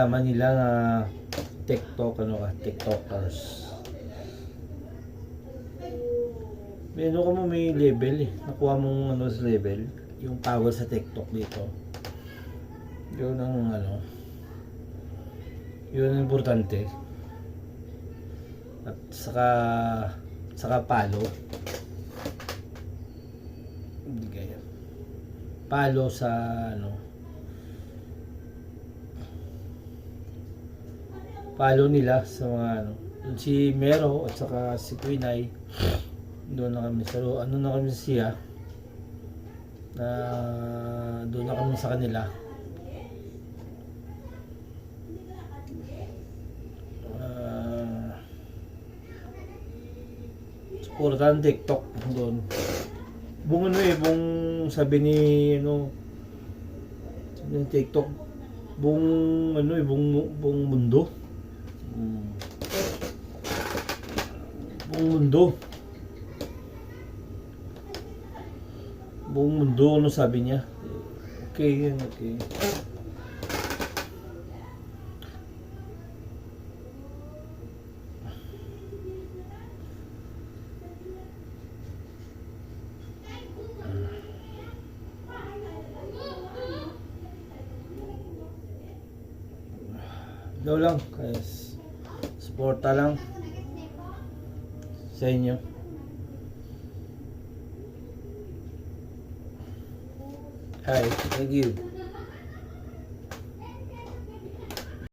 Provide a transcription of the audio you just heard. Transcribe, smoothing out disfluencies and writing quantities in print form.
malalaman nila na TikTokers. May ano ka mo, may level eh. Nakuha mong ano sa level, yung power sa TikTok dito. Yun ang ano, yun ang importante. At saka follow. Hindi kaya. Follow sa ano, follow nila sa mga ano, si Mero at saka si Quinay. Doon na kami sa ano na kami siya na doon na kami sa kanila. Supportan TikTok doon. Bung ano eh, bung sabi ni ano ng TikTok, bung ano eh, bung mundo. Buong mundo. Buong mundo, ano sabi niya? Okay, yan, okay. Daw lang, guys. Suporta lang sa inyo. Hi, thank you.